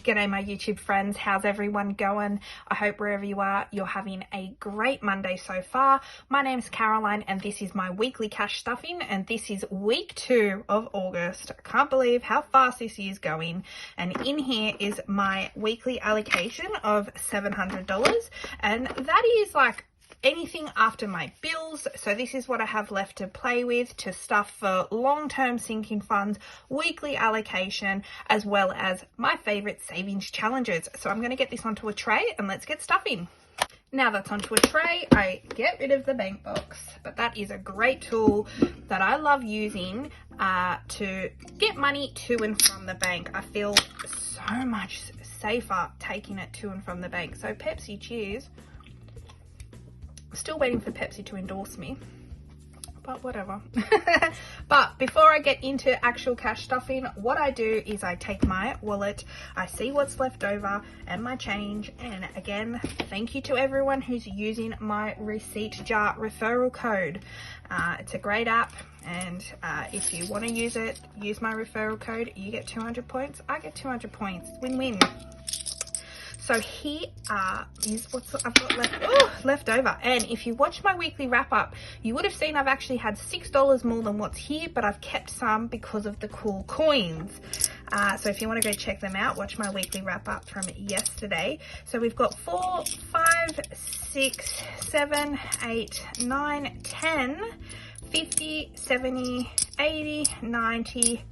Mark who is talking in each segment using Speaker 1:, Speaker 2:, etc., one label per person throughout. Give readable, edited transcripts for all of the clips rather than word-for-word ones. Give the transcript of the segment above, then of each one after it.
Speaker 1: G'day my YouTube friends, how's everyone going? I hope wherever you are, you're having a great Monday so far. My name's Caroline and this is my weekly cash stuffing, and this is week 2 of August. I can't believe how fast this year's going. And in here is my weekly allocation of $700, and that is like anything after my bills. So this is what I have left to play with, to stuff for long-term sinking funds, weekly allocation, as well as my favorite savings challenges. So I'm going to get this onto a tray and let's get stuffing. Now that's onto a tray, I get rid of the bank box, but that is a great tool that I love using to get money to and from the bank. I feel so much safer taking it to and from the bank. So Pepsi, cheers. Still waiting for Pepsi to endorse me, but whatever. But before I get into actual cash stuffing, what I do is I take my wallet, I see what's left over and my change, and again, thank you to everyone who's using my receipt jar referral code. It's a great app, and if you want to use it, use my referral code. You get 200 points, I get 200 points, win-win. So here is what I've got left over. And if you watch my weekly wrap up, you would have seen I've actually had $6 more than what's here, but I've kept some because of the cool coins. So if you want to go check them out, watch my weekly wrap up from yesterday. So we've got 4, 5, 6, 7, 8, 9, 10, 50, 70, 80, 90,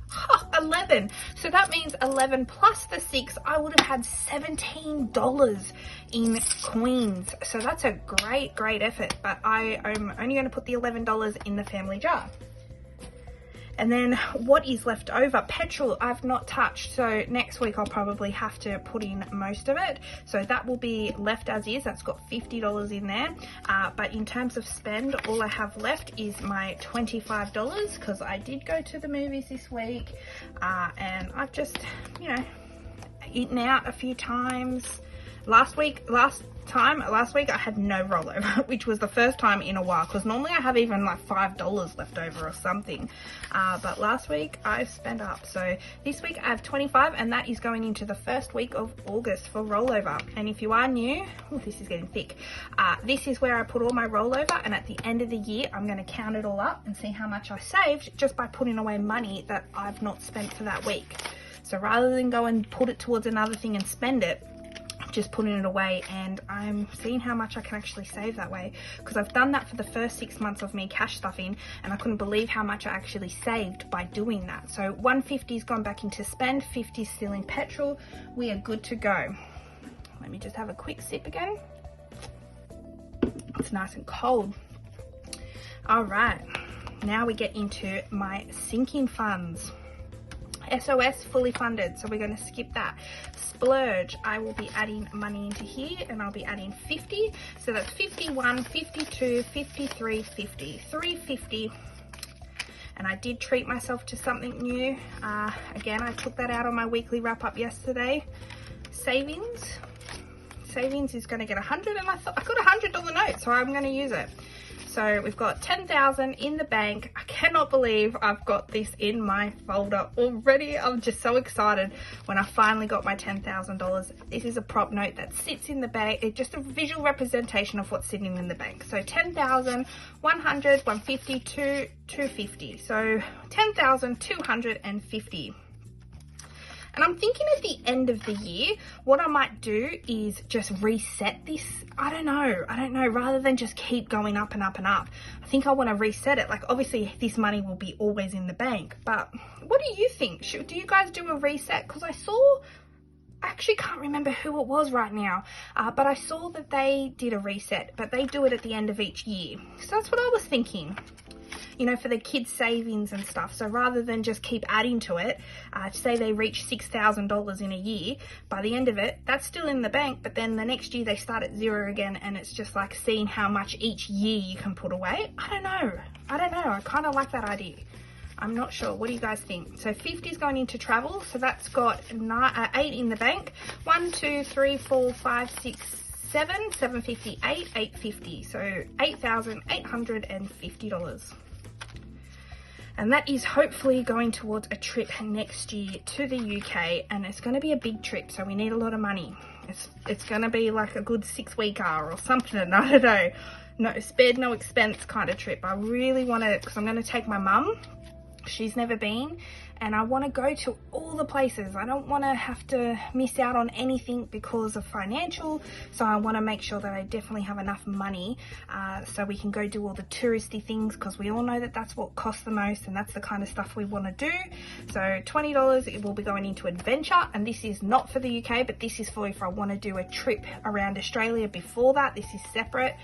Speaker 1: 11. So that means 11 plus the 6, I would have had $17 in coins. So that's a great effort, but I am only going to put the $11 in the family jar. And then what is left over? Petrol I've not touched, so next week I'll probably have to put in most of it. So that will be left as is. That's got $50 in there. But in terms of spend, all I have left is my $25 because I did go to the movies this week. And I've just, you know, eaten out a few times. Last week I had no rollover, which was the first time in a while, because normally I have even like $5 left over or something. But last week I spent up. So this week I have 25, and that is going into the first week of August for rollover. And if you are new, this is getting thick. This is where I put all my rollover, and at the end of the year I'm going to count it all up and see how much I saved just by putting away money that I've not spent for that week. So rather than go and put it towards another thing and spend it, just putting it away, and I'm seeing how much I can actually save that way, because I've done that for the first 6 months of me cash stuffing, and I couldn't believe how much I actually saved by doing that. So 150's gone back into spend, 50's still in petrol. We are good to go. Let me just have a quick sip again. It's nice and cold. All right, now we get into my sinking funds. SOS fully funded, so we're going to skip that. Splurge, I will be adding money into here, and I'll be adding 50, so that's 51, 52, 53, 50, 350. And I did treat myself to something new. Again, I took that out on my weekly wrap up yesterday. Savings is going to get 100, and I thought I got a $100 note, so I'm going to use it. So we've got 10,000 in the bank. I cannot believe I've got this in my folder already. I'm just so excited when I finally got my $10,000. This is a prop note that sits in the bank. It's just a visual representation of what's sitting in the bank. So 10,000, 100, 150, 250. So 10,250. And I'm thinking at the end of the year, what I might do is just reset this. I don't know, rather than just keep going up and up and up. I think I want to reset it. Like, obviously this money will be always in the bank, but what do you think? Do you guys do a reset? Because I actually can't remember who it was right now, but I saw that they did a reset, but they do it at the end of each year. So that's what I was thinking, you know, for the kids' savings and stuff. So rather than just keep adding to it, say they reach $6,000 in a year, by the end of it, that's still in the bank, but then the next year they start at 0 again, and it's just like seeing how much each year you can put away. I don't know. I kind of like that idea. I'm not sure. What do you guys think? So 50 is going into travel, so that's got 8 in the bank. 1, 2, 3, 4, 5, 6, 7, 750, 8, 850. So $8,850. And that is hopefully going towards a trip next year to the UK, and it's going to be a big trip, so we need a lot of money. It's going to be like a good 6-weeker or something, I don't know. No spared, no expense kind of trip. I really want to, because I'm going to take my mum. She's never been, and I want to go to all the places. I don't want to have to miss out on anything because of financial, so I want to make sure that I definitely have enough money so we can go do all the touristy things, because we all know that that's what costs the most, and that's the kind of stuff we want to do. So $20, it will be going into adventure, and this is not for the UK, but this is for if I want to do a trip around Australia before that. This is separate.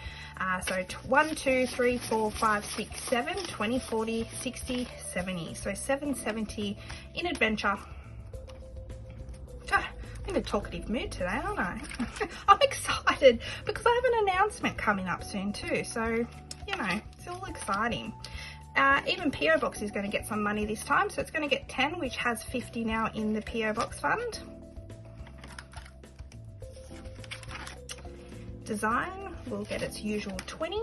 Speaker 1: So 1, 2, 3, 4, 5, 6, 7, 20, 40, 60, 70. So 770 in adventure. I'm in a talkative mood today, aren't I? I'm excited because I have an announcement coming up soon too. So, you know, it's all exciting. Even PO Box is going to get some money this time. So it's going to get 10, which has 50 now in the PO Box fund. Design will get its usual 20.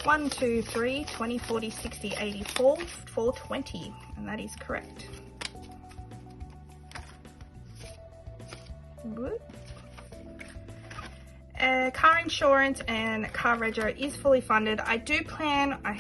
Speaker 1: 1, 2, 3, 20, 40, 60, 84, 420, and that is correct. Car insurance and car rego is fully funded. I do plan, I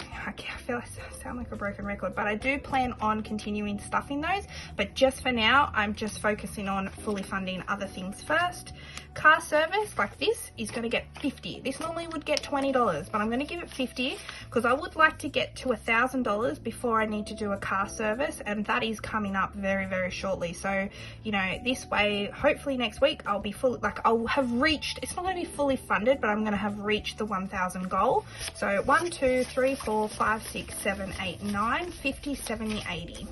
Speaker 1: feel I sound like a broken record, but I do plan on continuing stuffing those, but just for now, I'm just focusing on fully funding other things first. Car service like this is going to get 50. This normally would get $20, but I'm going to give it 50 because I would like to get to $1,000 before I need to do a car service, and that is coming up very, very shortly. So, you know, this way, hopefully next week I'll be full, like I'll have reached, it's not going to be fully funded, but I'm going to have reached the 1,000 goal. So 1, 2, 3, 4, 5, 6, 7, 8, 9, 50, 70, 80.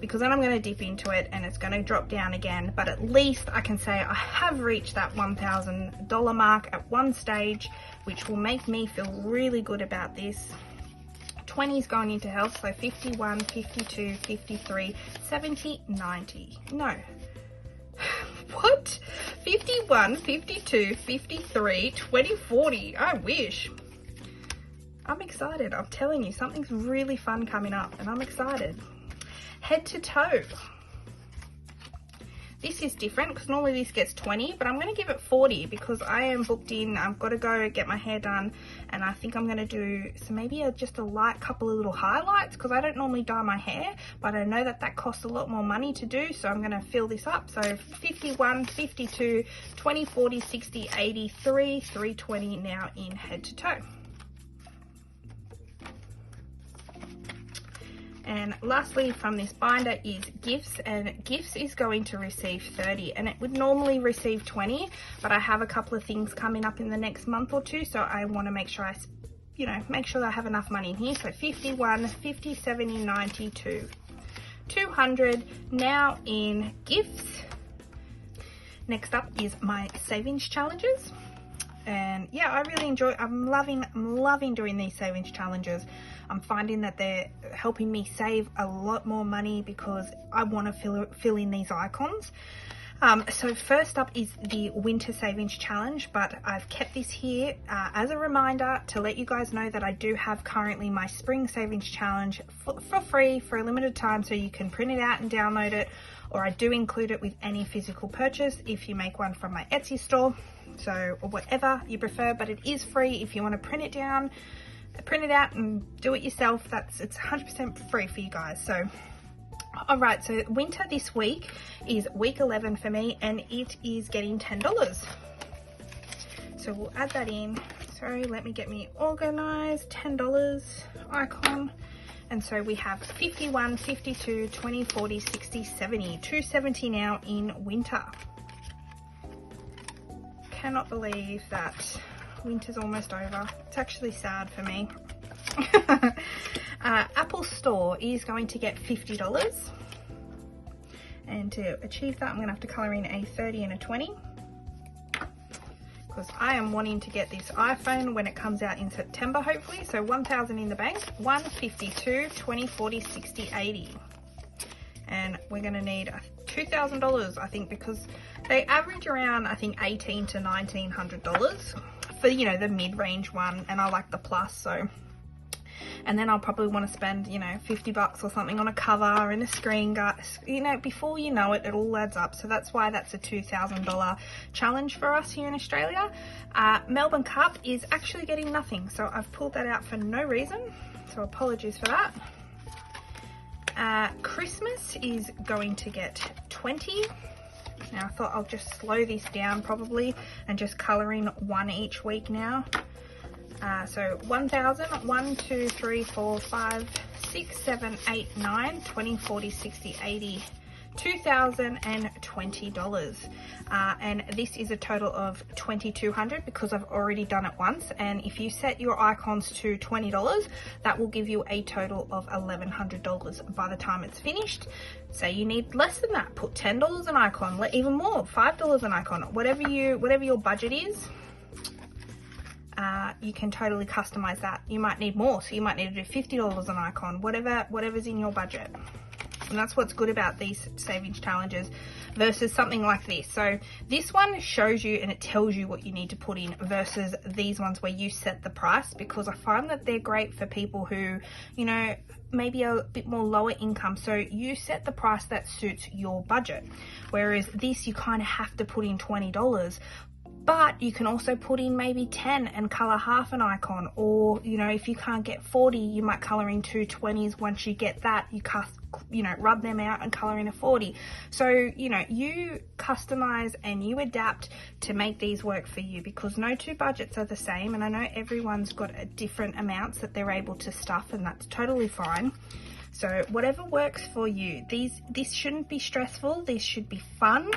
Speaker 1: Because then I'm going to dip into it and it's going to drop down again, but at least I can say I have reached that $1,000 mark at one stage, which will make me feel really good about this. 20 is going into health, so 51, 52, 53, 70, 90. No. What? 51, 52, 53, 20, 40. I wish. I'm excited. I'm telling you, something's really fun coming up and I'm excited. Head to toe. This is different because normally this gets 20, but I'm going to give it 40 because I am booked in. I've got to go get my hair done, and I think I'm going to do maybe just a light couple of little highlights because I don't normally dye my hair, but I know that that costs a lot more money to do, so I'm going to fill this up. So 51, 52, 20, 40, 60, 83, 320 now in head to toe. And lastly from this binder is gifts, and gifts is going to receive 30, and it would normally receive 20, but I have a couple of things coming up in the next month or two, so I want to make sure I, you know, make sure that I have enough money in here. So 51, 50, 70, 92, 200 now in gifts. Next up is my savings challenges. And yeah, I really enjoy, I'm loving doing these savings challenges. I'm finding that they're helping me save a lot more money because I want to fill in these icons. So first up is the winter savings challenge, but I've kept this here as a reminder to let you guys know that I do have currently my spring savings challenge for free for a limited time, so you can print it out and download it, or I do include it with any physical purchase if you make one from my Etsy store, so or whatever you prefer, but it is free. If you want to print it down, print it out and do it yourself, it's 100% free for you guys. So all right, so winter this week is week 11 for me, and it is getting $10. So we'll add that in. Sorry, let me get me organized. $10 icon. And so we have 51, 52, 20, 40, 60, 70, 270 now in winter. Cannot believe that winter's almost over. It's actually sad for me. Apple Store is going to get $50, and to achieve that I'm going to have to colour in a 30 and a 20 because I am wanting to get this iPhone when it comes out in September hopefully. So 1,000 in the bank, 152, 20, 40, 60, 80, and we're going to need $2,000 I think, because they average around I think $1,800 to $1,900 for, you know, the mid-range one, and I like the plus. So and then I'll probably want to spend, you know, 50 bucks or something on a cover and a screen guard. You know, before you know it, it all adds up. So that's why that's a $2,000 challenge for us here in Australia. Melbourne Cup is actually getting nothing, so I've pulled that out for no reason, so apologies for that. Christmas is going to get 20. Now I thought I'll just slow this down probably and just color in one each week now. So 1,000, 1, 2, 3, 4, 5, 6, 7, 8, 9, 20, 40, 60, 80, $2,020. And this is a total of $2,200 because I've already done it once. And if you set your icons to $20, that will give you a total of $1,100 by the time it's finished. Say you need less than that, put $10 an icon, even more, $5 an icon, whatever your budget is. You can totally customize that. You might need more, so you might need to do $50 an icon, whatever's in your budget. And that's what's good about these savings challenges versus something like this. So this one shows you and it tells you what you need to put in versus these ones where you set the price, because I find that they're great for people who, you know, maybe a bit more lower income. So you set the price that suits your budget. Whereas this, you kind of have to put in $20. But you can also put in maybe 10 and color half an icon, or, you know, if you can't get 40, you might color in 2 20s. Once you get that, you know, rub them out and color in a 40. So, you know, you customize and you adapt to make these work for you, because no two budgets are the same. And I know everyone's got a different amounts that they're able to stuff, and that's totally fine. So whatever works for you. This shouldn't be stressful. This should be fun.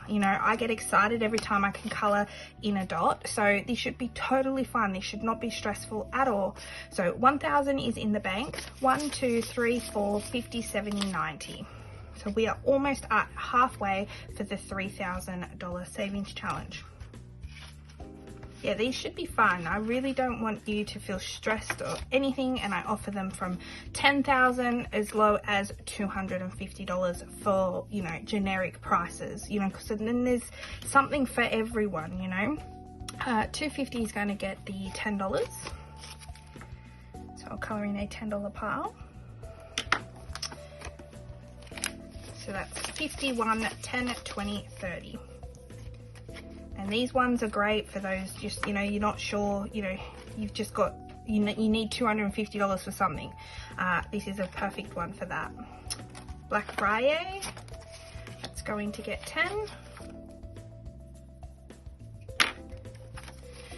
Speaker 1: You know, I get excited every time I can color in a dot. So this should be totally fun. This should not be stressful at all. So 1,000 is in the bank. 1, 2, 3, 4, 50, 70, 90. So we are almost at halfway for the $3,000 savings challenge. Yeah, these should be fun. I really don't want you to feel stressed or anything, and I offer them from $10,000 as low as $250 for, you know, generic prices, you know, because then there's something for everyone, you know. $250 is going to get the $10. So I'll color in a $10 pile. So that's 51, 10, 20, 30. And these ones are great for those, just, you know, you're not sure, you know, you've just got, you need $250 for something. This is a perfect one for that. Black Friday, that's going to get 10.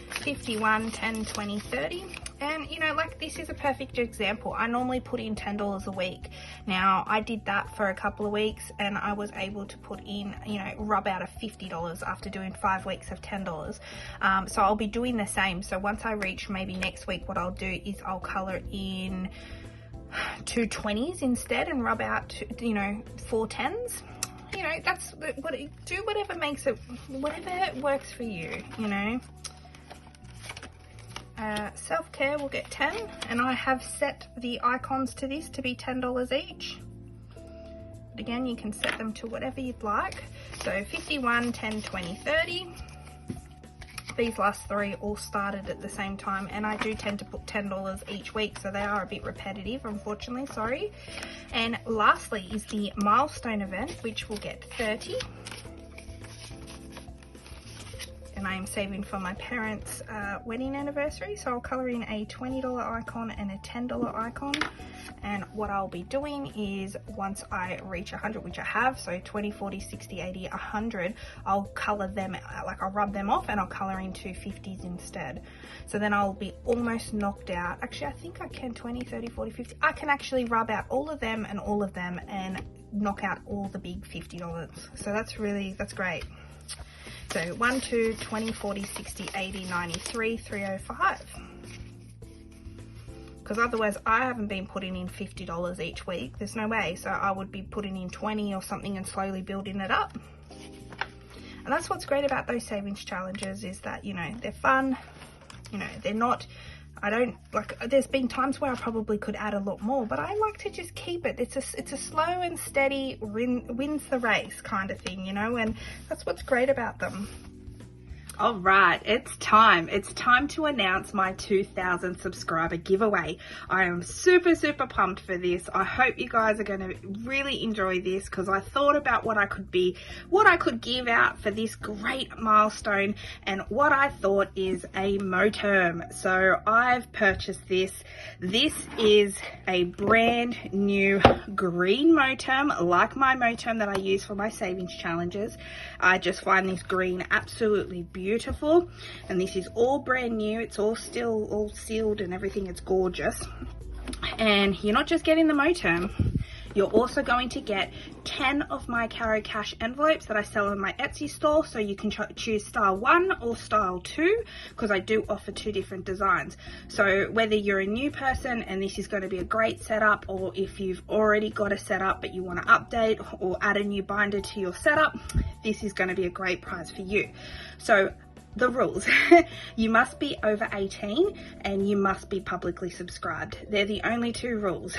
Speaker 1: 51, 10, 20, 30. And, you know, like this is a perfect example. I normally put in $10 a week. Now, I did that for a couple of weeks and I was able to put in, you know, rub out of $50 after doing 5 weeks of $10. So I'll be doing the same. So once I reach maybe next week, what I'll do is I'll color in 2 20s instead and rub out, you know, 4 10s. You know, that's what, do whatever makes it, whatever works for you, you know. Self-care will get 10, and I have set the icons to this to be $10 each. But again, you can set them to whatever you'd like. So 51, 10, 20, 30. These last 3 all started at the same time, and I do tend to put $10 each week, so they are a bit repetitive, unfortunately, sorry. And lastly is the milestone event, which will get 30. And I am saving for my parents' wedding anniversary, so I'll color in a $20 icon and a $10 icon. And what I'll be doing is once I reach 100, which I have, so 20, 40, 60, 80, 100, I'll color them, like I'll rub them off and I'll color in 250s instead. So then I'll be almost knocked out. Actually, I think I can 20, 30, 40, 50. I can actually rub out all of them and knock out all the big $50. So that's great. So 1, 2, 20, 40, 60, 80, 93, 305. Because otherwise I haven't been putting in $50 each week. There's no way. So I would be putting in 20 or something and slowly building it up. And that's what's great about those savings challenges, is that, you know, they're fun. You know, they're not, I don't, like, there's been times where I probably could add a lot more, but I like to just keep it. It's a slow and steady wins the race kind of thing, you know, and that's what's great about them. All right, it's time. It's time to announce my 2,000 subscriber giveaway. I am super pumped for this. I hope you guys are going to really enjoy this because I thought about what I could give out for this great milestone, and what I thought is a Moterm. So I've purchased this. This is a brand new green Moterm, like my Moterm that I use for my savings challenges. I just find this green absolutely beautiful, and this is all brand new. It's all still all sealed and everything. It's gorgeous. And you're not just getting the Moterm, you're also going to get 10 of my CAROCASH envelopes that I sell in my Etsy store. So you can choose style 1 or style 2, because I do offer 2 different designs. So whether you're a new person and this is going to be a great setup, or if you've already got a setup but you want to update or add a new binder to your setup, this is going to be a great prize for you. So the rules: you must be over 18 and you must be publicly subscribed. They're the only 2 rules.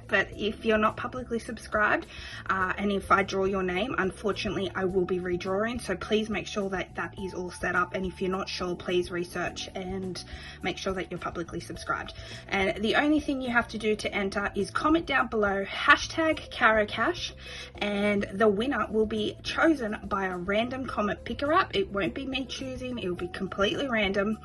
Speaker 1: But if you're not publicly subscribed, and if I draw your name, unfortunately I will be redrawing, so please make sure that that is all set up. And if you're not sure, please research and make sure that you're publicly subscribed. And the only thing you have to do to enter is comment down below #CAROCASH, and the winner will be chosen by a random comment picker up. It won't be me choosing, it will be completely random.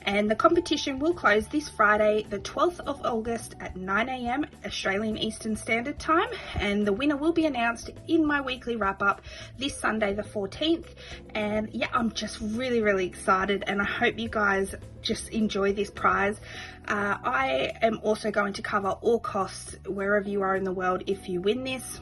Speaker 1: And the competition will close this Friday, the 12th of August at 9 AM Australian Eastern Standard Time. And the winner will be announced in my weekly wrap up this Sunday, the 14th. And yeah, I'm just really excited, and I hope you guys just enjoy this prize. I am also going to cover all costs wherever you are in the world if you win this.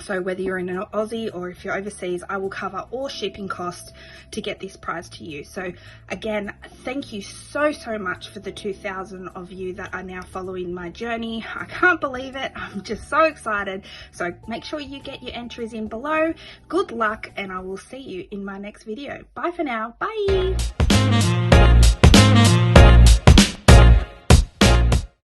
Speaker 1: So whether you're in an Aussie or if you're overseas, I will cover all shipping costs to get this prize to you. So again, thank you so much for the 2,000 of you that are now following my journey. I can't believe it. I'm just so excited. So make sure you get your entries in below. Good luck, and I will see you in my next video. Bye for now. Bye.